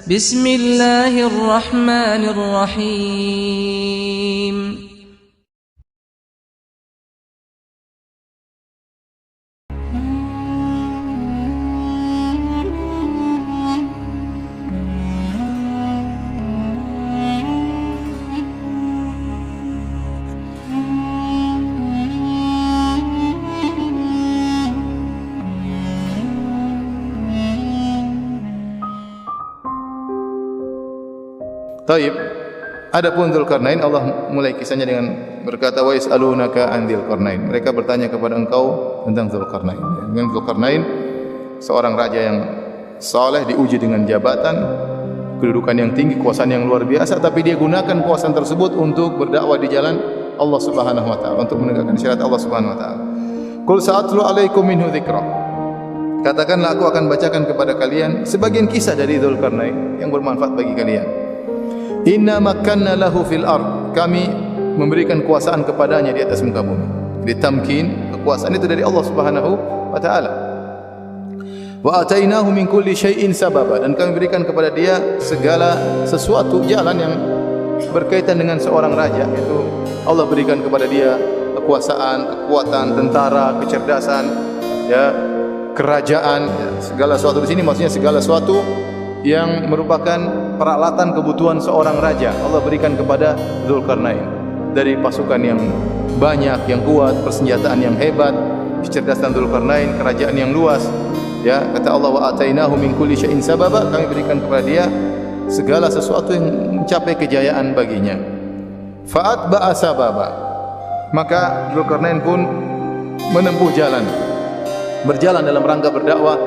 Bismillahirrahmanirrahim. Taib. Adapun Dzulkarnain, Allah mulai kisahnya dengan berkata, wa yas'alunaka an Dzulkarnain. Mereka bertanya kepada engkau tentang Dzulkarnain. Dengan Dzulkarnain, seorang raja yang saleh, diuji dengan jabatan, kedudukan yang tinggi, kekuasaan yang luar biasa, tapi dia gunakan kekuasaan tersebut untuk berdakwah di jalan Allah Subhanahu wa taala, untuk menegakkan syariat Allah Subhanahu wa taala. Qul sa'atlu 'alaikum minhu dzikra. Katakanlah, aku akan bacakan kepada kalian sebagian kisah dari Dzulkarnain yang bermanfaat bagi kalian. Inna makkanna lahu fil ard. Kami memberikan kekuasaan kepadanya di atas muka bumi. Ditamkin, kekuasaan itu dari Allah Subhanahu wa taala. Wa atainahu min kulli syai'in sababa, dan kami berikan kepada dia segala sesuatu jalan yang berkaitan dengan seorang raja, yaitu Allah berikan kepada dia kekuasaan, kekuatan, tentara, kecerdasan, ya, kerajaan, ya, segala sesuatu di sini maksudnya segala sesuatu yang merupakan peralatan kebutuhan seorang raja Allah berikan kepada Dzulkarnain, dari pasukan yang banyak, yang kuat, persenjataan yang hebat, kecerdasan Dzulkarnain, kerajaan yang luas. Ya, kata Allah, wa atainahu min kulli syai'in sababa, kami berikan kepada dia segala sesuatu yang mencapai kejayaan baginya. Fa'atba'a sababa, maka Dzulkarnain pun menempuh jalan, berjalan dalam rangka berdakwah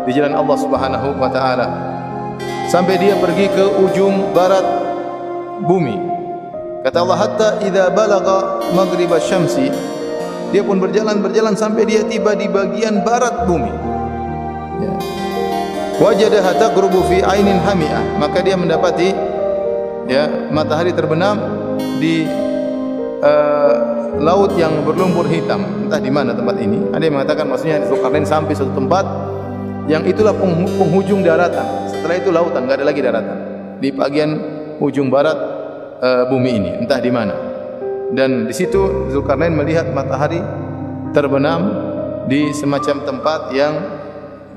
di jalan Allah Subhanahu wa taala, sampai dia pergi ke ujung barat bumi. Kata Allah, hatta idza balagha maghrib asy-syamsi, dia pun berjalan sampai dia tiba di bagian barat bumi. Ya. Wajadaha taghrubu fi ainin hami'ah, maka dia mendapati, ya, matahari terbenam di laut yang berlumpur hitam. Entah di mana tempat ini. Ada yang mengatakan maksudnya Dzulkarnain sampai suatu tempat yang itulah penghujung daratan. Setelah itu lautan, enggak ada lagi daratan. Di bagian ujung barat bumi ini, entah di mana. Dan di situ Dzulkarnain melihat matahari terbenam di semacam tempat yang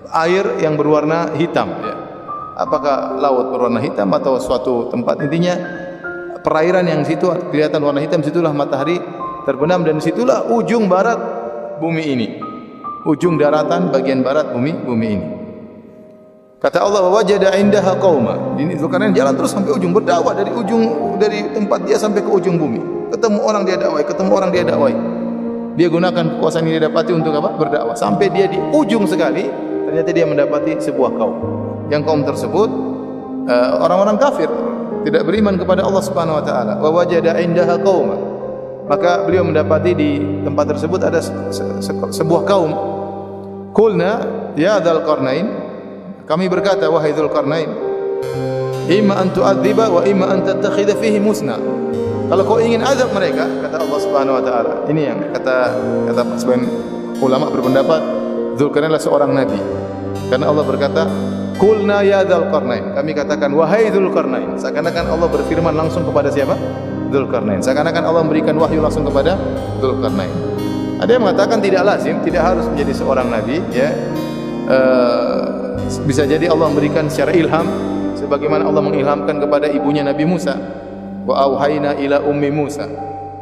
air yang berwarna hitam, ya. Apakah laut berwarna hitam atau suatu tempat, intinya perairan yang situ kelihatan warna hitam, situlah matahari terbenam, dan situlah ujung barat bumi ini. Ujung daratan bagian barat bumi ini. Kata Allah, wa wajada indaha qauma. Ini Dzulkarnain jalan terus sampai ujung, berdakwah dari tempat dia sampai ke ujung bumi. Ketemu orang dia dakwai, Dia gunakan kekuasaan yang dia dapati untuk apa? Berdakwah. Sampai dia di ujung sekali, ternyata dia mendapati sebuah kaum. Yang kaum tersebut orang-orang kafir, tidak beriman kepada Allah Subhanahu wa taala. Wa wajada indaha qauma. Maka beliau mendapati di tempat tersebut ada sebuah kaum. Qulna ya Dzulkarnain, kami berkata, wahai Dzulkarnain, imma an tu'adziba wa imma an tattakhidha fihi musna. Kalau kau ingin azab mereka, kata Allah Subhanahu wa taala. Ini yang kata sebagian ulama berpendapat Dzulkarnain adalah seorang nabi. Karena Allah berkata, qulna ya Dzulkarnain, kami katakan wahai Dzulkarnain. Seakan-akan Allah berfirman langsung kepada siapa? Dzulkarnain. Seakan-akan Allah memberikan wahyu langsung kepada Dzulkarnain. Ada yang mengatakan tidak lazim, tidak harus menjadi seorang nabi, ya. Bisa jadi Allah memberikan secara ilham, sebagaimana Allah mengilhamkan kepada ibunya Nabi Musa. Wa auhayna ila ummi Musa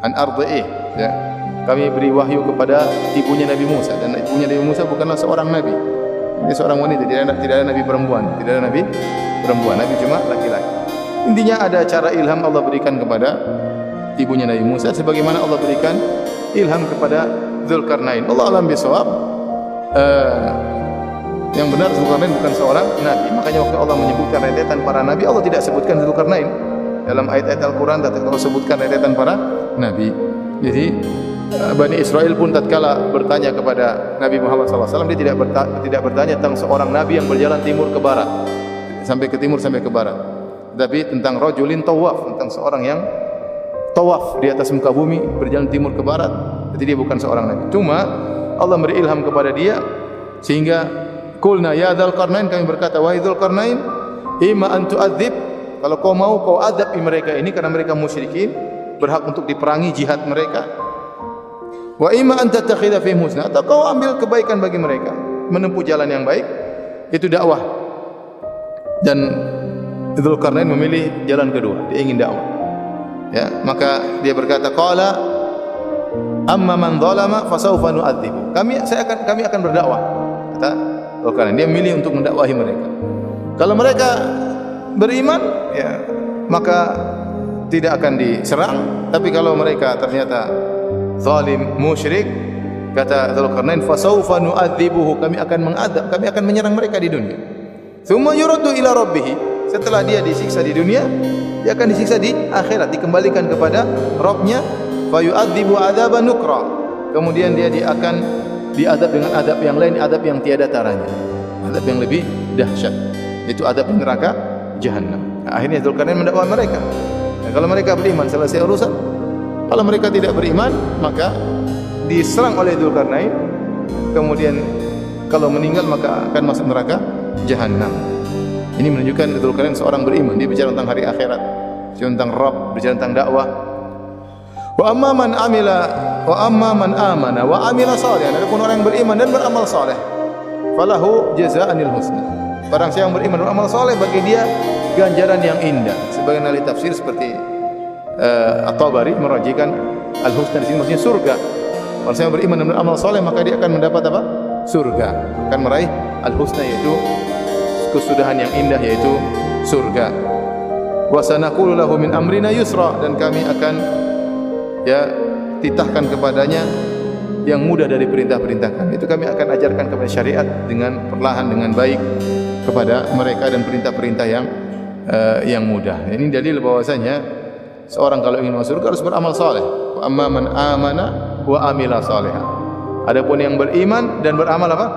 an ardhi'ih, ya. Kami beri wahyu kepada ibunya Nabi Musa, dan ibunya Nabi Musa bukanlah seorang nabi. Ini seorang wanita, tidak ada nabi perempuan, nabi cuma laki-laki. Intinya ada cara ilham Allah berikan kepada ibunya Nabi Musa, sebagaimana Allah berikan ilham kepada Dzulkarnain. Allah alam bisawab. Yang benar Dzulkarnain bukan seorang nabi. Makanya waktu Allah menyebutkan rentetan para nabi, Allah tidak sebutkan Dzulkarnain. Dalam ayat-ayat Al-Quran Allah sebutkan rentetan para nabi. Jadi Bani Israel pun tatkala bertanya kepada Nabi Muhammad SAW, dia tidak bertanya tentang seorang nabi yang berjalan timur ke barat. sampai ke timur sampai ke barat. Tapi tentang rajulin tawaf, tentang seorang yang tawaf di atas muka bumi berjalan timur ke barat, jadi dia bukan seorang nabi. Cuma Allah beri ilham kepada dia sehingga qulna ya Dzulqarnain, kami berkata wahai Dzulqarnain, imma an tu'adzib, kalau kau mau kau adab mereka ini karena mereka musyrikin, berhak untuk diperangi, jihad mereka. Wa imma an tattakhidha fihim husna, atau kau ambil kebaikan bagi mereka, menempuh jalan yang baik, itu dakwah. Dan Dzulqarnain memilih jalan kedua, dia ingin dakwah. Ya, maka dia berkata qala amma man zalama fasawfa nu'adzibu. Kami akan berdakwah. Kata Dzulqarnain, dia memilih untuk mendakwahi mereka. Kalau mereka beriman, ya maka tidak akan diserang. Tapi kalau mereka ternyata zalim, musyrik, kata Dzulqarnain, fasawfa nu'adzibuhu, kami akan mengadab, kami akan menyerang mereka di dunia. Tsumma yuraddu ila rabbih, setelah dia disiksa di dunia, dia akan disiksa di akhirat, dikembalikan kepada Rabb-nya, fa yu'adzibu adzaban nukra, kemudian dia akan diadab dengan adab yang lain, adab yang tiada taranya, adab yang lebih dahsyat, itu adab neraka Jahannam. Akhirnya Dzulqarnain mendakwa mereka. Kalau mereka beriman selesai urusan. Kalau mereka tidak beriman, maka diserang oleh Dzulqarnain. Kemudian kalau meninggal maka akan masuk neraka Jahannam. Ini menunjukkan Dzulqarnain seorang beriman. Dia bicara tentang hari akhirat, bicara tentang Rabb, bicara tentang dakwah. Wa amma man amana wa amila salihan. Adapun orang yang beriman dan beramal saleh, falahu jazaa'anil husna. Barang siapa yang beriman dan beramal saleh, bagi dia ganjaran yang indah. Sebagian ahli tafsir seperti At-Tabari merajikan al-husna di sini maksudnya surga. Kalau saya beriman dan beramal saleh, maka dia akan mendapat apa? Surga. Akan meraih al-husna, yaitu kesudahan yang indah, yaitu surga. Wa sanaqulu lahu min amrina yusra, dan kami akan titahkan kepadanya yang mudah dari perintah-perintah kami. Itu kami akan ajarkan kepada syariat dengan perlahan, dengan baik kepada mereka, dan perintah-perintah yang mudah. Ini dalil bahwasanya seorang kalau ingin masuk surga harus beramal saleh. Wa amma man amana wa amila salihah. Adapun yang beriman dan beramal apa?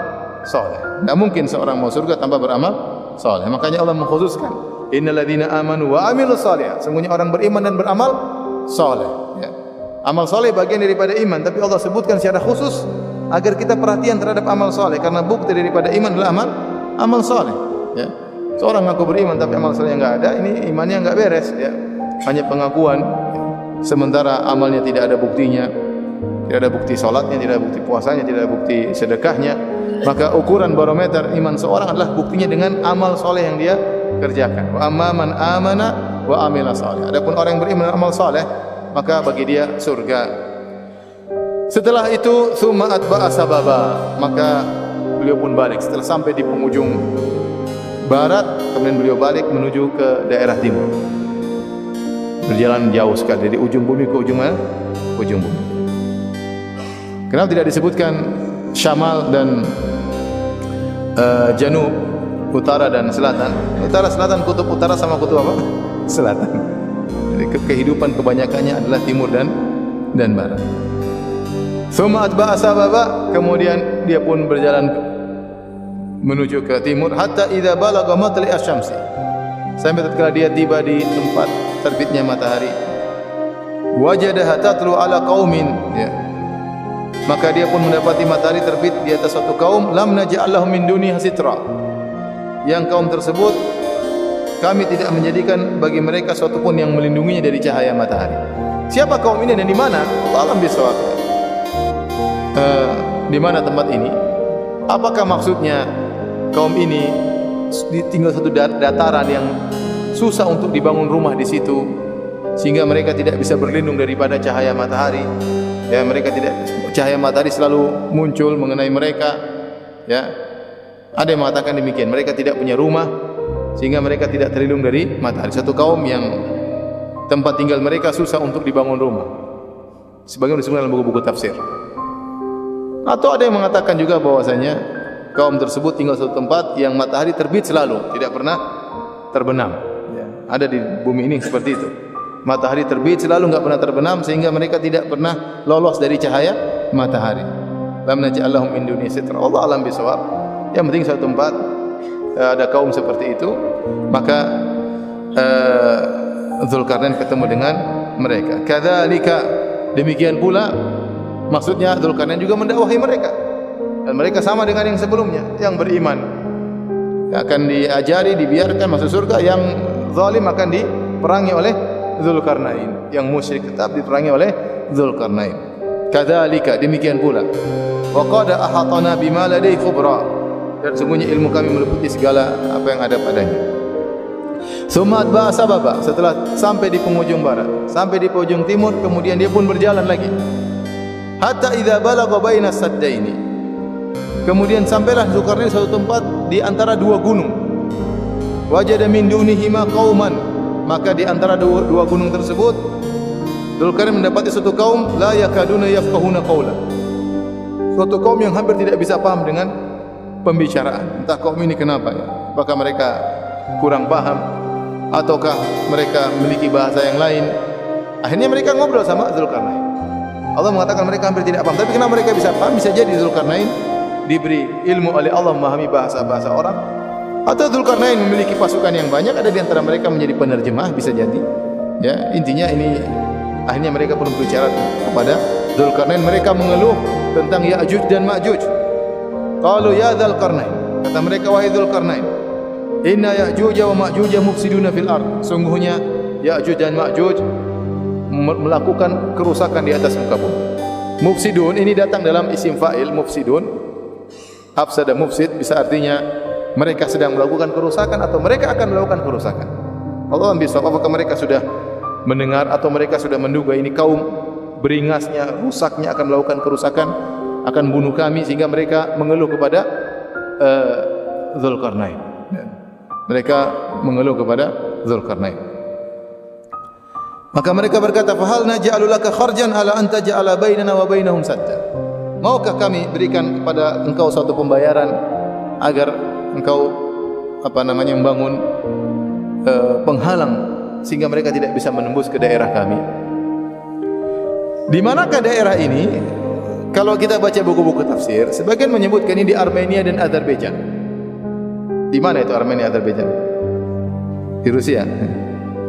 Saleh. Tidak mungkin seorang mau surga tanpa beramal saleh. Makanya Allah mengkhususkan, innal ladzina amanu wa amilus salihah. Sungguhnya orang beriman dan beramal saleh. Ya. Amal saleh bagian daripada iman, tapi Allah sebutkan secara khusus agar kita perhatian terhadap amal saleh, karena bukti daripada iman adalah amal saleh. Ya. Seorang mengaku beriman tapi amal saleh enggak ada, ini imannya enggak beres. Ya. Hanya pengakuan, sementara amalnya tidak ada buktinya, tidak ada bukti salatnya, tidak ada bukti puasanya, tidak ada bukti sedekahnya. Maka ukuran barometer iman seorang adalah buktinya dengan amal saleh yang dia kerjakan. Wa amma man amana wa amila salih. Adapun orang yang beriman dan amal saleh, maka bagi dia surga. Setelah itu summa atba'a sababa, maka beliau pun balik. Setelah sampai di penghujung barat, kemudian beliau balik menuju ke daerah timur. Berjalan jauh sekali dari ujung bumi ke ujung mana? Ujung bumi. Kenapa tidak disebutkan Syamal dan Janub, utara dan selatan? Utara, selatan, kutub utara sama kutub apa? Selatan. Jadi kehidupan kebanyakannya adalah timur dan barat. Tsumma atba'a sababa, kemudian dia pun berjalan menuju ke timur, hatta idza balagha matli asy-syamsi, sampai tatkala dia tiba di tempat terbitnya matahari. Wajadaha tatlu ala qaumin, ya. Maka dia pun mendapati matahari terbit di atas suatu kaum, lam naj'al lahum min duniha sitra. Yang kaum tersebut kami tidak menjadikan bagi mereka suatu pun yang melindunginya dari cahaya matahari. Siapa kaum ini dan di mana? Alam bisawab. Di mana tempat ini? Apakah maksudnya kaum ini tinggal satu dataran yang susah untuk dibangun rumah di situ, sehingga mereka tidak bisa berlindung daripada cahaya matahari? Ya, mereka tidak, cahaya matahari selalu muncul mengenai mereka. Ya, ada yang mengatakan demikian. Mereka tidak punya rumah, sehingga mereka tidak terlindung dari matahari. Satu kaum yang tempat tinggal mereka susah untuk dibangun rumah. Sebagaimana disebutkan dalam buku-buku tafsir. Atau ada yang mengatakan juga bahwasanya kaum tersebut tinggal satu tempat yang matahari terbit selalu, tidak pernah terbenam. Ya, ada di bumi ini seperti itu. Matahari terbit selalu, enggak pernah terbenam, sehingga mereka tidak pernah lolos dari cahaya matahari. Lam naj'al lahum min dunihi sitra. Allah alam bisawab. Yang penting satu tempat ada kaum seperti itu, maka Dzulkarnain ketemu dengan mereka. Kadzalika, demikian pula maksudnya Dzulkarnain juga mendakwahi mereka, dan mereka sama dengan yang sebelumnya yang beriman akan diajari, dibiarkan masuk surga, yang zalim akan diperangi oleh Dzulkarnain, yang musyrik tetap diperangi oleh Dzulkarnain. Kadzalika, demikian pula, wa qad ahatana bima ladai khubra, dan sungguhnya ilmu kami meliputi segala apa yang ada padanya. Summa atba'a sababa, setelah sampai di penghujung barat, sampai di penghujung timur, kemudian dia pun berjalan lagi. Hatta idza balagha baina saddaini, kemudian sampailah Dzulkarnain satu tempat di antara dua gunung. Wajada min dunihima qauman, maka di antara dua gunung tersebut Dzulkarnain mendapati suatu kaum la yakaduna yafqahuna qawla, suatu kaum yang hampir tidak bisa paham dengan pembicaraan. Entah kaum ini kenapa ya? Apakah mereka kurang paham ataukah mereka memiliki bahasa yang lain? Akhirnya mereka ngobrol sama Dzulkarnain. Allah mengatakan mereka hampir tidak paham, tapi kenapa mereka bisa paham? Bisa jadi Dzulkarnain diberi ilmu oleh Allah memahami bahasa-bahasa orang, atau Dzulkarnain memiliki pasukan yang banyak, ada di antara mereka menjadi penerjemah, bisa jadi. Ya, intinya ini akhirnya mereka pun berbicara kepada Dzulkarnain. Mereka mengeluh tentang Ya'juj dan Ma'juj. Qalu ya Dzulkarnain, kata mereka, wahai Dzulkarnain, inna Ya'juj wa Ma'juj mufsiduna fil ard, sungguhnya Ya'juj dan Ma'juj melakukan kerusakan di atas muka bumi. Mufsidun ini datang dalam isim fa'il mufsidun. Afsada mufsid bisa artinya mereka sedang melakukan kerusakan atau mereka akan melakukan kerusakan. Allah bisa, apakah mereka sudah mendengar atau mereka sudah menduga ini kaum beringasnya, rusaknya akan melakukan kerusakan, akan bunuh kami, sehingga mereka mengeluh kepada Dzulkarnain. Mereka mengeluh kepada Dzulkarnain. Maka mereka berkata, "Fahal naj'alu laka kharjan ala an taj'ala bainana wa bainahum sadda?" Maukah kami berikan kepada engkau suatu pembayaran agar engkau membangun penghalang sehingga mereka tidak bisa menembus ke daerah kami? Di manakah daerah ini? Kalau kita baca buku-buku tafsir, sebagian menyebutkan ini di Armenia dan Azerbaijan. Di mana itu Armenia dan Azerbaijan? Di Rusia.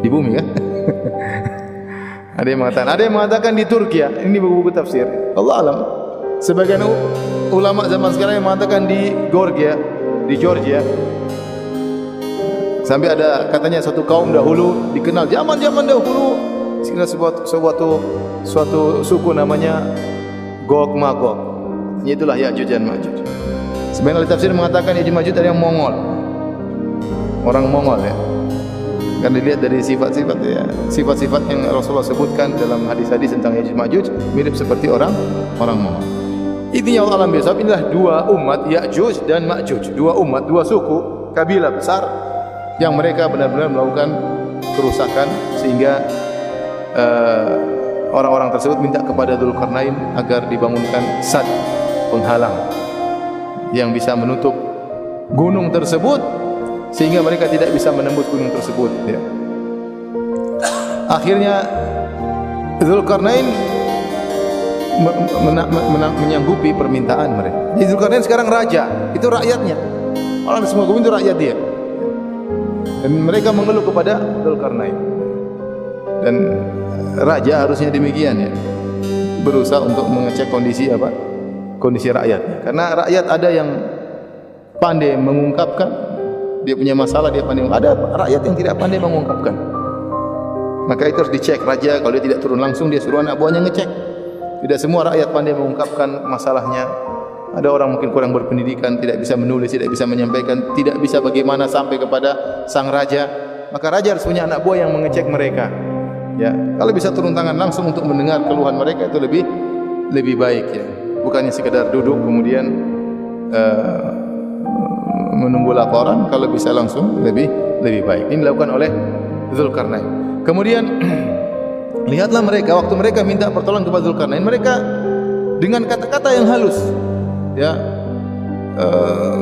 Di bumi kan? Ada yang mengatakan di Turki. Ini buku-buku tafsir. Allah alam. Sebagian ulama zaman sekarang yang mengatakan di Georgia. Sampai ada katanya suatu kaum dahulu dikenal zaman-zaman dahulu, suatu suku namanya Gog Magog. Itulah Ya'juj dan Ma'juj. Sebagian ahli tafsir mengatakan Ya'juj Ma'juj ada yang Mongol. Orang Mongol ya. Kan dilihat dari sifat-sifat ya, sifat-sifat yang Rasulullah sebutkan dalam hadis-hadis tentang Ya'juj Ma'juj mirip seperti orang Mongol. Intinya Allah alam bisawab, inilah dua umat Ya'juj dan Ma'juj, dua umat, dua suku, kabilah besar yang mereka benar-benar melakukan kerusakan sehingga orang-orang tersebut minta kepada Dzulkarnain agar dibangunkan sad, penghalang yang bisa menutup gunung tersebut sehingga mereka tidak bisa menembus gunung tersebut ya. Akhirnya Dzulkarnain menyanggupi permintaan mereka. Jadi Dzulkarnain sekarang raja, itu rakyatnya. Orang di semua bumi itu rakyat dia. Dan mereka mengeluh kepada Dzulkarnain. Dan raja harusnya demikian ya. Berusaha untuk mengecek kondisi rakyatnya. Karena rakyat ada yang pandai mengungkapkan, dia punya masalah, dia pandai. Ada rakyat yang tidak pandai mengungkapkan. Maka itu harus dicek raja. Kalau dia tidak turun langsung, dia suruh anak buahnya ngecek. Tidak semua rakyat pandai mengungkapkan masalahnya. Ada orang mungkin kurang berpendidikan, tidak bisa menulis, tidak bisa menyampaikan, tidak bisa bagaimana sampai kepada sang raja. Maka raja harus punya anak buah yang mengecek mereka. Ya, kalau bisa turun tangan langsung untuk mendengar keluhan mereka itu lebih baik ya. Bukannya sekedar duduk kemudian menunggu laporan, kalau bisa langsung lebih baik. Ini dilakukan oleh Dzulkarnain. Kemudian lihatlah mereka waktu mereka minta pertolongan kepada Dzulkarnain, mereka dengan kata-kata yang halus, ya,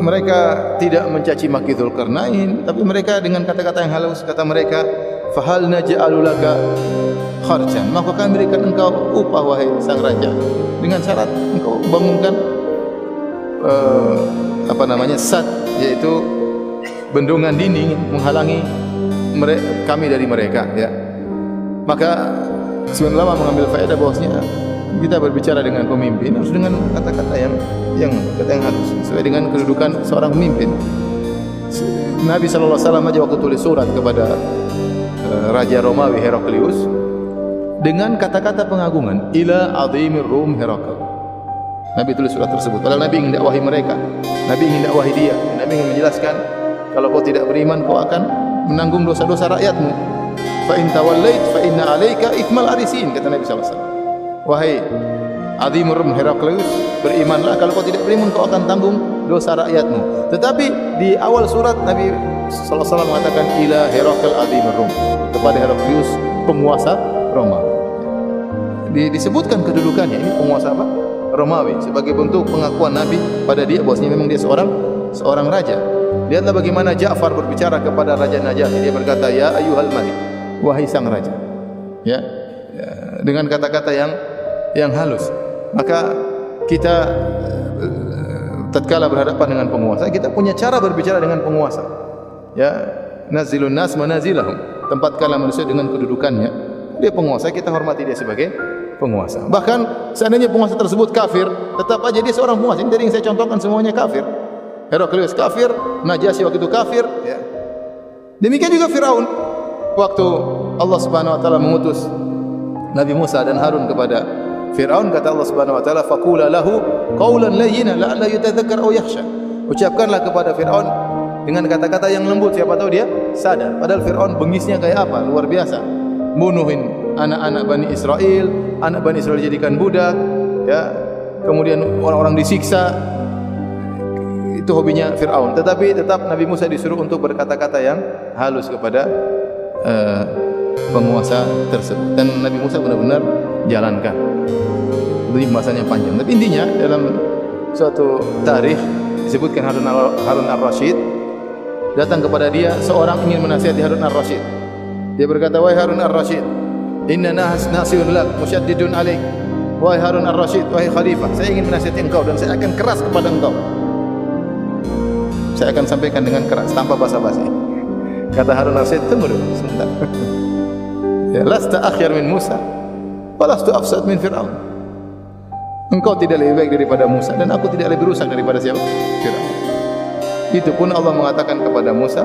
mereka tidak mencaci maki Dzulkarnain, tapi mereka dengan kata-kata yang halus, kata mereka, "Fahal naj'alu laka kharjan?" Maka kami berikan engkau upah wahai sang raja, dengan syarat engkau bangunkan sad, yaitu bendungan dinding menghalangi kami dari mereka, ya. Maka sebagian ulama mengambil faedah bahwasanya kita berbicara dengan pemimpin harus dengan kata-kata yang halus sesuai dengan kedudukan seorang pemimpin. Nabi sallallahu alaihi wasallam aja waktu tulis surat kepada Raja Romawi Heraklius dengan kata-kata pengagungan, ila azimir Rum Herakl. Nabi tulis surat tersebut. Padahal Nabi ingin dakwahi mereka, Nabi ingin dakwahi dia, Nabi ingin menjelaskan kalau kau tidak beriman kau akan menanggung dosa-dosa rakyatmu. Fa in tawallait fa inna 'alaika itsmal arisin, kata Nabi sallallahu alaihi wasallam. Wahai azimur Rum Heraklius, berimanlah, kalau kau tidak beriman kau akan tanggung dosa rakyatmu. Tetapi di awal surat Nabi sallallahu alaihi wasallam mengatakan ila Herakl azimur Rum, kepada Heraklius penguasa Romawi. Disebutkan kedudukannya, ini penguasa apa? Romawi, sebagai bentuk pengakuan Nabi pada dia bahwasanya memang dia seorang raja. Lihatlah bagaimana Ja'far berbicara kepada Raja Najasyi. Dia berkata, ya ayyuhal malik, wahai sang raja. Ya, dengan kata-kata yang halus. Maka kita tatkala berhadapan dengan penguasa, kita punya cara berbicara dengan penguasa. Ya, nazilun nas manazilahum. Tempatkanlah manusia dengan kedudukannya. Dia penguasa, kita hormati dia sebagai penguasa. Bahkan seandainya penguasa tersebut kafir, tetap aja dia seorang penguasa. Ini dari yang saya contohkan semuanya kafir. Heraklius kafir, Najasyi waktu itu kafir, ya. Demikian juga Firaun. Waktu Allah Subhanahu wa taala mengutus Nabi Musa dan Harun kepada Firaun, kata Allah Subhanahu wa taala, faqula lahu qawlan layyina la'alla yatadhakkar aw yakhsha. Ucapkanlah kepada Firaun dengan kata-kata yang lembut, siapa tahu dia sadar. Padahal Firaun bengisnya kayak apa? Luar biasa. Bunuhin anak-anak Bani Israel, anak Bani Israel dijadikan budak, ya. Kemudian orang-orang disiksa. Itu hobinya Firaun. Tetapi tetap Nabi Musa disuruh untuk berkata-kata yang halus kepada penguasa tersebut. Dan Nabi Musa benar-benar jalankan. Itu pembahasannya panjang. Tapi intinya dalam suatu tarikh disebutkan Harun ar-Rasyid datang kepada dia seorang ingin menasihati Harun ar-Rasyid. Dia berkata, wahai Harun ar-Rasyid, inna nasihun lak musyaddidun alaik. Wahai Harun ar-Rasyid, wahai khalifah, saya ingin menasihati engkau dan saya akan keras kepada engkau. Saya akan sampaikan dengan keras tanpa basa-basi. Kata Harun ar-Rasyid, tunggu dulu sebentar. Ya, lasta akhyar min Musa, walastu afsad min Fir'aun. Engkau tidak lebih baik daripada Musa dan aku tidak lebih rusak daripada siapa? Fir'aun. Itu pun Allah mengatakan kepada Musa,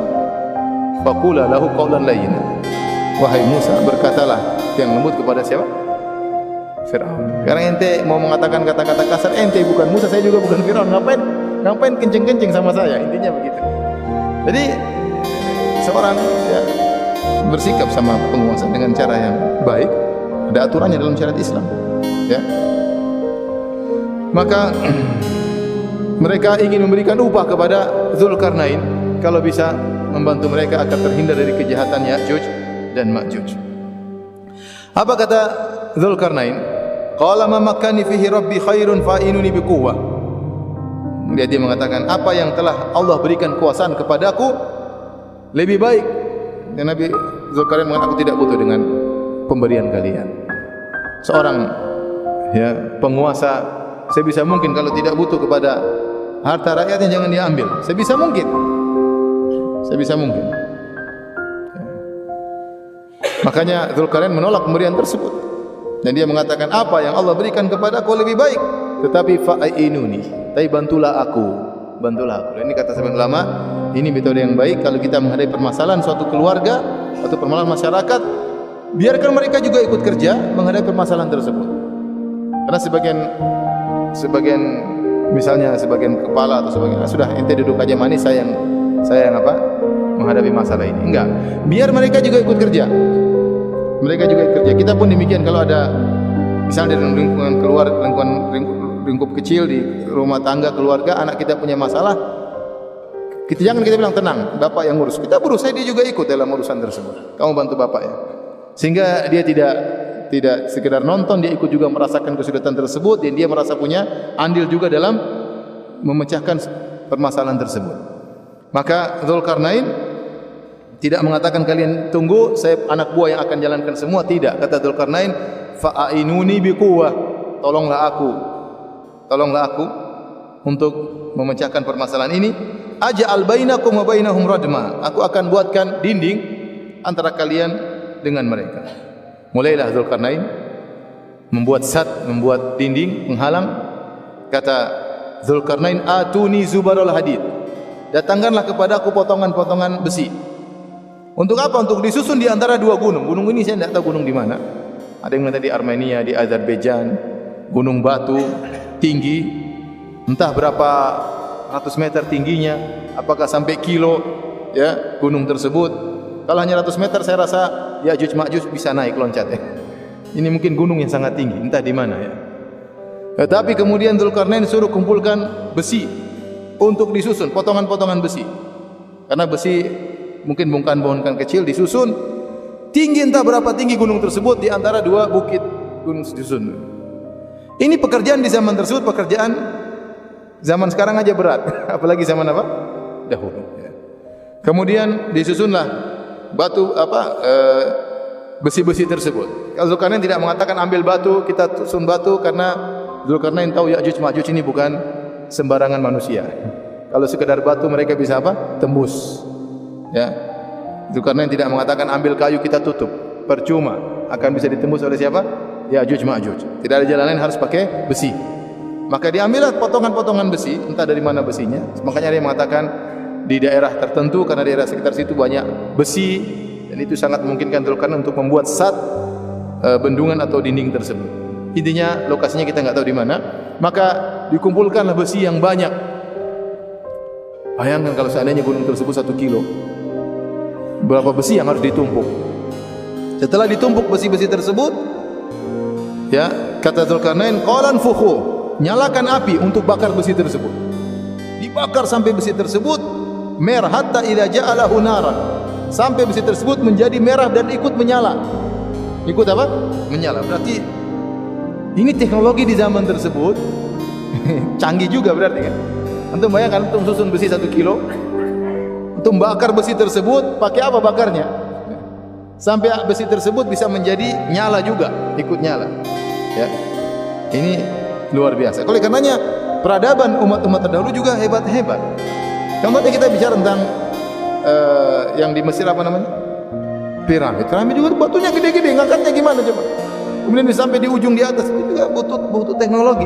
faqula lahu qawlan layyina. Wahai Musa, berkatalah yang lembut kepada siapa? Fir'aun. Sekarang ente mau mengatakan kata-kata kasar, ente bukan Musa, saya juga bukan Fir'aun. Ngapain kenceng-kenceng sama saya? Intinya begitu. Jadi seorang ya, bersikap sama penguasa dengan cara yang baik, ada aturannya dalam syariat Islam. Ya. Maka mereka ingin memberikan upah kepada Dzulkarnain kalau bisa membantu mereka agar terhindar dari kejahatan Ya'juj dan Ma'juj. Apa kata Dzulkarnain? Qala ma makkani fihi rabbi khairun fa'inuni biquwwah. Dia mengatakan, apa yang telah Allah berikan kuasaan kepadaku lebih baik. Dan Nabi Dzulkarnain mengatakan, aku tidak butuh dengan pemberian kalian. Seorang ya penguasa sebisa mungkin kalau tidak butuh kepada harta rakyatnya jangan diambil. Sebisa mungkin. Makanya Dzulkarnain menolak pemberian tersebut. Dan dia mengatakan, apa yang Allah berikan kepadaku lebih baik. Tetapi fa'inuni, tapi bantulah aku. Ini kata sebagian ulama, ini metode yang baik kalau kita menghadapi permasalahan suatu keluarga atau permasalahan masyarakat, biarkan mereka juga ikut kerja menghadapi permasalahan tersebut. Karena sebagian misalnya sebagian kepala atau sebagian sudah ente duduk aja manis, saya yang apa menghadapi masalah ini. Enggak, biar mereka juga ikut kerja. Kita pun demikian. Kalau ada misalnya dalam lingkungan keluarga, lingkup kecil di rumah tangga keluarga, anak kita punya masalah, jangan kita bilang tenang, bapak yang ngurus. Kita berusaha dia juga ikut dalam urusan tersebut. Kamu bantu bapak ya, sehingga dia tidak sekedar nonton, dia ikut juga merasakan kesulitan tersebut dan dia merasa punya andil juga dalam memecahkan permasalahan tersebut. Maka Dzulkarnain tidak mengatakan kalian tunggu, saya anak buah yang akan jalankan semua. Tidak, kata Dzulkarnain, fa'inuni biquwwah, tolonglah aku untuk memecahkan permasalahan ini, aj'al bainakum wa bainahum radma. Aku akan buatkan dinding antara kalian dengan mereka. Mulailah Dzulkarnain membuat membuat dinding penghalang. Kata Dzulkarnain, atuni zubarul hadid. Datangkanlah kepadaku potongan-potongan besi. Untuk apa? Untuk disusun di antara dua gunung. Gunung ini saya tidak tahu gunung di mana. Ada yang di Armenia, di Azerbaijan, gunung batu tinggi, entah berapa ratus meter tingginya, apakah sampai kilo ya gunung tersebut. Kalau hanya ratus meter saya rasa Ya'juj Ma'juj bisa naik loncat ya. Ini mungkin gunung yang sangat tinggi, entah di mana ya. Tetapi kemudian Dzulkarnain suruh kumpulkan besi untuk disusun, potongan-potongan besi. Karena besi mungkin bongkahan-bongkahan kecil disusun tinggi, entah berapa tinggi gunung tersebut di antara dua bukit gunung disusun. Ini pekerjaan di zaman tersebut, pekerjaan zaman sekarang aja berat, apalagi zaman apa? Dahulu. Ya. Kemudian disusunlah besi-besi tersebut. Kalau Dzulkarnain tidak mengatakan ambil batu, kita susun batu, karena Dzulkarnain tahu Ya'juj Ma'juj ini bukan sembarangan manusia. Kalau sekedar batu mereka bisa apa? Tembus. Ya. Dzulkarnain tidak mengatakan ambil kayu kita tutup, percuma, akan bisa ditembus oleh siapa? Ya'juj Ma'juj. Tidak ada jalan lain, harus pakai besi. Maka diambillah potongan-potongan besi, entah dari mana besinya. Makanya ada yang mengatakan di daerah tertentu, karena daerah sekitar situ banyak besi, dan itu sangat memungkinkan Dzulkarnain untuk membuat bendungan atau dinding tersebut. Intinya lokasinya kita nggak tahu di mana. Maka dikumpulkanlah besi yang banyak. Bayangkan kalau seandainya gunung tersebut 1 kilo, berapa besi yang harus ditumpuk. Setelah ditumpuk besi-besi tersebut, ya, kata Dzulkarnain, qalan fukhu, nyalakan api untuk bakar besi tersebut. Dibakar sampai besi tersebut merah, hatta idza ja'alahu naran, sampai besi tersebut menjadi merah dan ikut menyala. Ikut apa? Menyala. Berarti ini teknologi di zaman tersebut canggih juga berarti kan. Antum bayangkan, antum susun besi 1 kilo, antum bakar besi tersebut, pakai apa bakarnya? Sampai besi tersebut bisa menjadi nyala juga, ikut nyala. Ya. Ini luar biasa. Oleh karenanya peradaban umat-umat terdahulu juga hebat-hebat. Contohnya kita bicara tentang yang di Mesir apa namanya? Piramid. Piramid juga batunya gede-gede, ngangkatnya gimana coba? Kemudian sampai di ujung di atas itu juga butuh teknologi,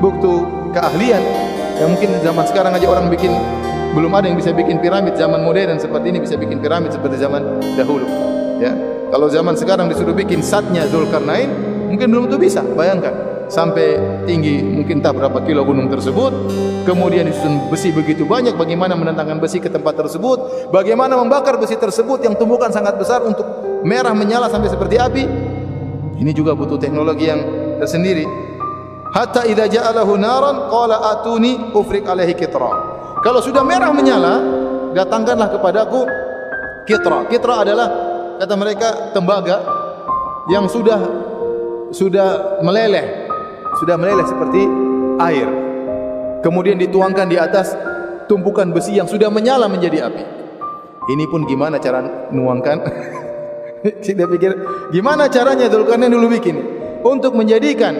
butuh keahlian. Yang mungkin zaman sekarang aja orang bikin, belum ada yang bisa bikin piramid zaman modern seperti ini, bisa bikin piramid seperti zaman dahulu. Ya, kalau zaman sekarang disuruh bikin satnya Dzulkarnain, mungkin belum tentu bisa. Bayangkan sampai tinggi mungkin tak berapa kilo gunung tersebut, kemudian disusun besi begitu banyak, bagaimana menentangkan besi ke tempat tersebut, bagaimana membakar besi tersebut yang tumbukan sangat besar untuk merah menyala sampai seperti api. Ini juga butuh teknologi yang tersendiri. Hatta idza ja'alahu naran qala atuni ufrik alaihi kitra. Kalau sudah merah menyala, datangkanlah kepadaku kitra. Kitra adalah, kata mereka, tembaga yang sudah meleleh seperti air. Kemudian dituangkan di atas tumpukan besi yang sudah menyala menjadi api. Ini pun gimana cara nuangkan? Saya pikir gimana caranya Dzulkarnain dulu bikin untuk menjadikan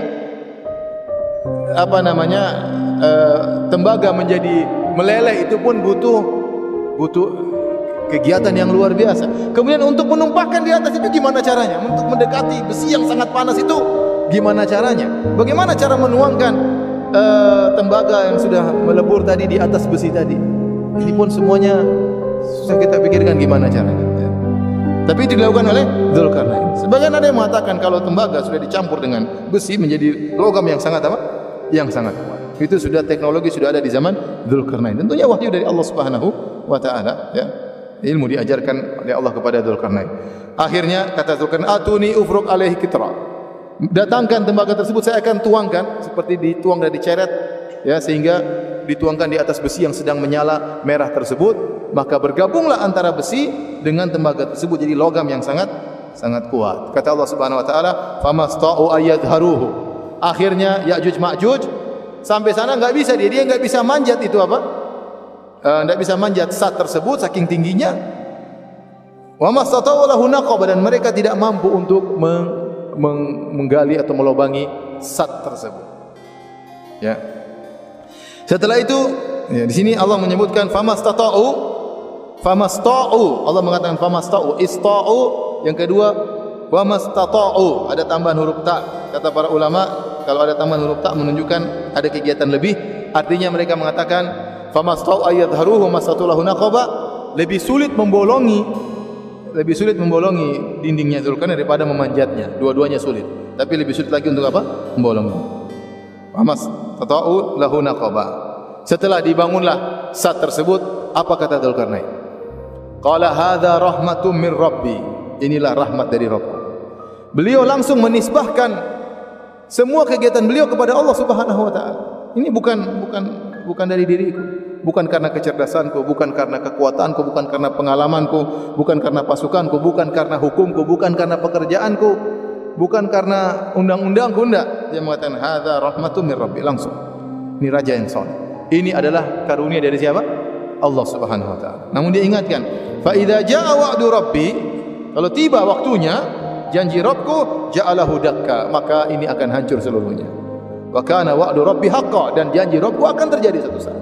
tembaga menjadi meleleh, itu pun butuh kegiatan yang luar biasa. Kemudian untuk menumpahkan di atas itu gimana caranya? Untuk mendekati besi yang sangat panas itu gimana caranya? Bagaimana cara menuangkan tembaga yang sudah melebur tadi di atas besi tadi? Ini pun semuanya susah kita pikirkan gimana caranya. Tapi itu dilakukan oleh Dzulkarnain. Sebagian ada yang mengatakan kalau tembaga sudah dicampur dengan besi menjadi logam yang sangat apa? Yang sangat kuat. Itu sudah teknologi sudah ada di zaman Dzulkarnain. Tentunya wahyu dari Allah Subhanahu wa taala, ya. Ilmu diajarkan oleh Allah kepada Dzulkarnain. Akhirnya kata Dzulkarnain, atuni ufruk alaihi kitra. Datangkan tembaga tersebut, saya akan tuangkan seperti dituang dan diceret, ya, sehingga dituangkan di atas besi yang sedang menyala merah tersebut. Maka bergabunglah antara besi dengan tembaga tersebut jadi logam yang sangat kuat. Kata Allah Subhanahu wa taala, famasta'u ayyadharuhu. Akhirnya Ya'juj Ma'juj sampai sana enggak bisa, dia enggak bisa manjat itu apa? Enggak bisa manjat sat tersebut saking tingginya. Wa mastata'u lahu naqaba, dan mereka tidak mampu untuk menggali atau melobangi sat tersebut. Ya. Setelah itu, ya, di sini Allah menyebutkan famasta'u. Allah mengatakan famasta'u, ista'u. Yang kedua, wamastata'u. Ada tambahan huruf ta. Kata para ulama, kalau ada tambahan huruf ta menunjukkan ada kegiatan lebih. Artinya mereka mengatakan famasta'u ayyadharuhu masatulahu naqaba. Lebih sulit membolongi dindingnya Zulkarnain daripada memanjatnya. Dua-duanya sulit. Tapi lebih sulit lagi untuk apa? Membolongi. Famasta'u lahu naqaba. Setelah dibangunlah sat tersebut, apa kata Zulkarnain? Qala hadza rahmatun min rabbi. Inilah rahmat dari Rabbku. Beliau langsung menisbahkan semua kegiatan beliau kepada Allah Subhanahu wa taala. Ini bukan dari diriku, bukan karena kecerdasanku, bukan karena kekuatanku, bukan karena pengalamanku, bukan karena pasukanku, bukan karena hukumku, bukan karena pekerjaanku, bukan karena undang-undangku, enggak. Dia mengatakan hadza rahmatun min rabbi, langsung. Ini raja yang saleh. Ini adalah karunia dari siapa? Allah Subhanahu wa taala. Namun dia ingatkan, fa idza jaa wa'du rabbi, kalau tiba waktunya janji Rabbku, ja'alahu dakka, maka ini akan hancur seluruhnya. Wa kana wa'du rabbi haqqan, dan janji Rabbku akan terjadi suatu saat.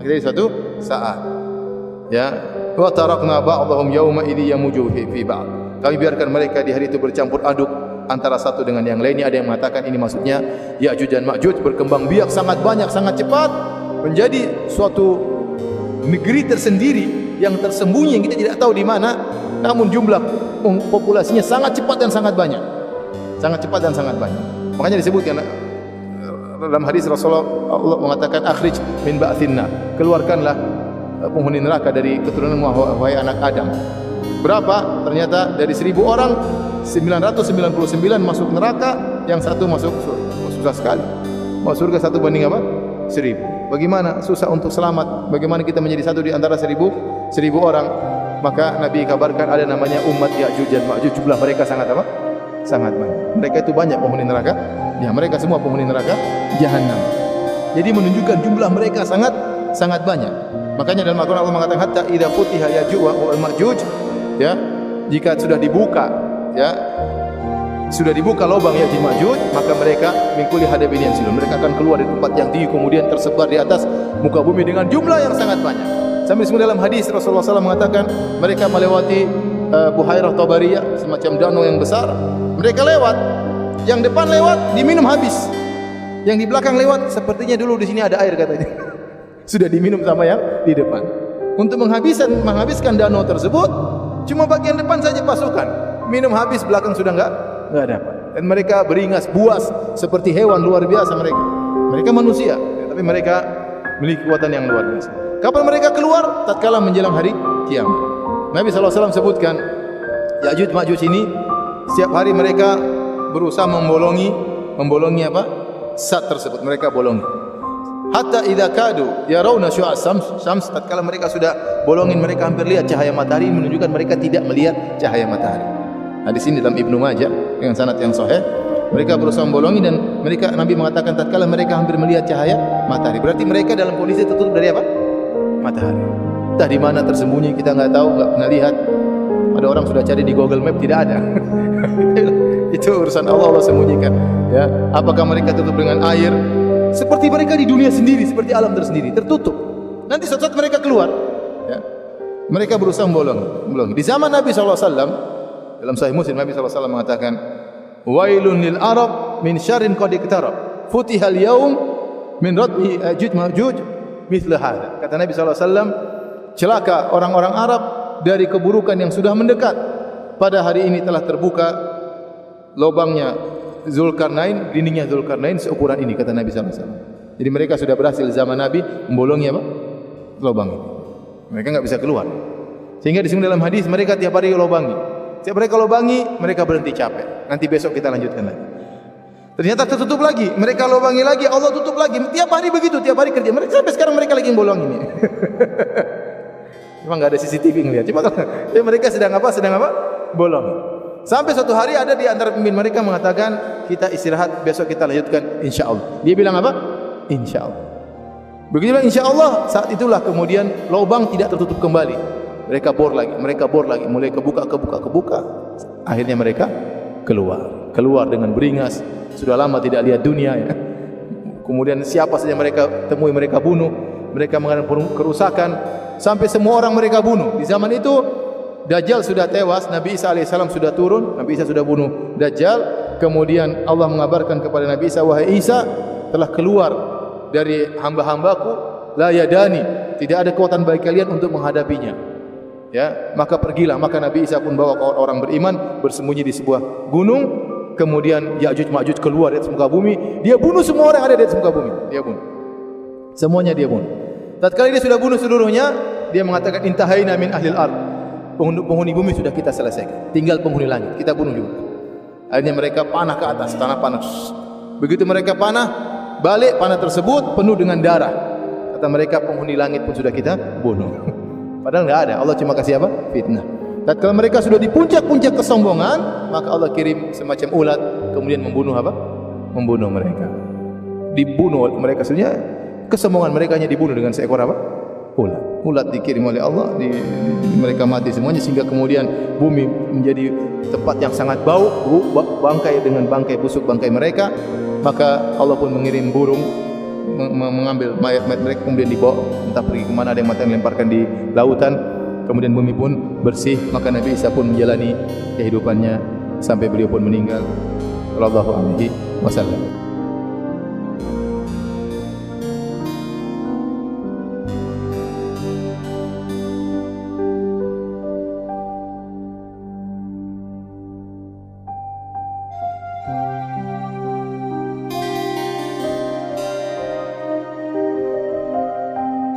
Terjadi suatu saat. Ya, wa tarakna ba'dahum yawma idzi yamuju fi ba'd. Kami biarkan mereka di hari itu bercampur aduk antara satu dengan yang lainnya. Ada yang mengatakan ini maksudnya Ya'juj dan Ma'juj berkembang biak sangat banyak, sangat cepat, menjadi suatu negeri tersendiri yang tersembunyi yang kita tidak tahu di mana. Namun jumlah populasinya sangat cepat dan sangat banyak. Sangat cepat dan sangat banyak. Makanya disebutkan dalam hadis Rasulullah, Allah mengatakan akhrij min ba'thinna, keluarkanlah penghuni neraka dari keturunan wahai anak Adam. Berapa? Ternyata dari 1000 orang 999 masuk neraka, yang satu masuk surga. Susah sekali. Masuk surga satu banding apa? 1000. Bagaimana susah untuk selamat? Bagaimana kita menjadi satu di antara 1000 orang? Maka Nabi kabarkan ada namanya umat Ya'juj dan Ma'juj. Jumlah mereka sangat apa? Sangat banyak. Mereka itu banyak penghuni neraka. Ya, mereka semua penghuni neraka Jahannam. Jadi menunjukkan jumlah mereka sangat banyak. Makanya dalam Al-Qur'an Allah mengatakan hatta idza futiha Ya'juj wa Ma'juj, ya, jika sudah dibuka, ya, sudah dibuka lubang Ya'juj Ma'juj, maka mereka mengkuli hadabin yang silun. Mereka akan keluar dari tempat yang tinggi, kemudian tersebar di atas muka bumi dengan jumlah yang sangat banyak. Sampai dalam hadis Rasulullah SAW mengatakan mereka melewati Buhairah Tabariyah, semacam danau yang besar. Mereka lewat, yang depan lewat diminum habis, yang di belakang lewat sepertinya dulu di sini ada air katanya. Sudah diminum sama yang di depan. Untuk menghabiskan danau tersebut, cuma bagian depan saja pasukan. Minum habis, belakang sudah enggak dapat. Dan mereka beringas, buas seperti hewan luar biasa mereka. Mereka manusia, tapi mereka memiliki kekuatan yang luar biasa. Kapan mereka keluar? Tatkala menjelang hari kiamat. Nabi SAW sebutkan Ya'juj Ma'juj ini setiap hari mereka berusaha membolongi apa? Sat tersebut mereka bolongi. Hatta idza kadu yarawna syu'a syams, tatkala mereka sudah bolongin, mereka hampir lihat cahaya matahari, menunjukkan mereka tidak melihat cahaya matahari. Hadis ini dalam Ibnu Majah dengan sanad yang sahih. Mereka berusaha membolongi dan Nabi mengatakan tatkala mereka hampir melihat cahaya matahari, berarti mereka dalam kondisi tertutup dari apa? Matahari. Entah di mana tersembunyi, kita enggak tahu, enggak pernah lihat. Ada orang sudah cari di Google Map, tidak ada. Itu urusan Allah, Allah sembunyikan. Ya, apakah mereka tutup dengan air? Seperti mereka di dunia sendiri, seperti alam tersendiri, tertutup. Nanti suatu saat mereka keluar. Ya. Mereka berusaha membolong. Di zaman Nabi SAW, dalam Sahih Muslim Nabi SAW mengatakan, "Wailun lil Arab min syarrin qad iqtarab. Futihal yaum min rad'i Ya'juj Ma'juj mithla hadza." Kata Nabi SAW, celaka orang-orang Arab dari keburukan yang sudah mendekat. Pada hari ini telah terbuka lubangnya Zulkarnain, dindingnya Zulkarnain seukuran ini, kata Nabi SAW. Jadi mereka sudah berhasil zaman Nabi membolongi apa? Lubang ini. Mereka enggak bisa keluar. Sehingga di sini dalam hadis mereka tiap hari lobangi. Setiap mereka lobangi, mereka berhenti capek. Nanti besok kita lanjutkan lagi. Ternyata tertutup lagi, mereka lobangi lagi, Allah tutup lagi. Tiap hari begitu, tiap hari kerja. Mereka sampai sekarang mereka lagi bolong ini. Cuma enggak ada CCTV ngelihat. Cuma mereka sedang apa? Bolong. Sampai suatu hari ada di antara pemimpin mereka mengatakan, kita istirahat, besok kita lanjutkan insyaallah. Dia bilang apa? Insyaallah. Begitu bilang insyaallah, saat itulah kemudian lubang tidak tertutup kembali. Mereka bor lagi, mulai kebuka. Akhirnya mereka keluar dengan beringas. Sudah lama tidak lihat dunia, ya. Kemudian siapa saja mereka temui mereka bunuh. Mereka mengadakan kerusakan sampai semua orang mereka bunuh. Di zaman itu Dajjal sudah tewas, Nabi Isa alaihissalam sudah turun, Nabi Isa sudah bunuh Dajjal. Kemudian Allah mengabarkan kepada Nabi Isa, wahai Isa, telah keluar dari hamba-hambaku la yadani, tidak ada kekuatan bagi kalian untuk menghadapinya. Ya, maka pergilah. Maka Nabi Isa pun bawa orang beriman bersembunyi di sebuah gunung. Kemudian Ya'juj Ma'juj keluar dari muka bumi. Dia bunuh semua orang yang ada di muka bumi. Dia bunuh. Semuanya dia bunuh. Tatkala dia sudah bunuh seluruhnya, dia mengatakan intahaina min ahlil ard. Penghuni bumi sudah kita selesaikan. Tinggal penghuni langit, kita bunuh juga. Akhirnya mereka panah ke atas, tanah panas. Begitu mereka panah, balik panah tersebut penuh dengan darah. Kata mereka penghuni langit pun sudah kita bunuh. Padahal enggak ada. Allah cuma kasih apa? Fitnah. Tatkala mereka sudah di puncak-puncak kesombongan, maka Allah kirim semacam ulat, kemudian membunuh apa? Membunuh mereka. Dibunuh mereka, sebenarnya kesombongan mereka hanya dibunuh dengan seekor apa? Ulat. Ulat dikirim oleh Allah, mereka mati semuanya, sehingga kemudian bumi menjadi tempat yang sangat bau, bangkai dengan bangkai busuk bangkai mereka. Maka Allah pun mengirim burung mengambil mayat-mayat mereka, kemudian dibawa entah pergi ke mana, ada yang mati dilemparkan di lautan. Kemudian bumi pun bersih. Maka Nabi Isa pun menjalani kehidupannya sampai beliau pun meninggal. Sallallahu alaihi wasallam.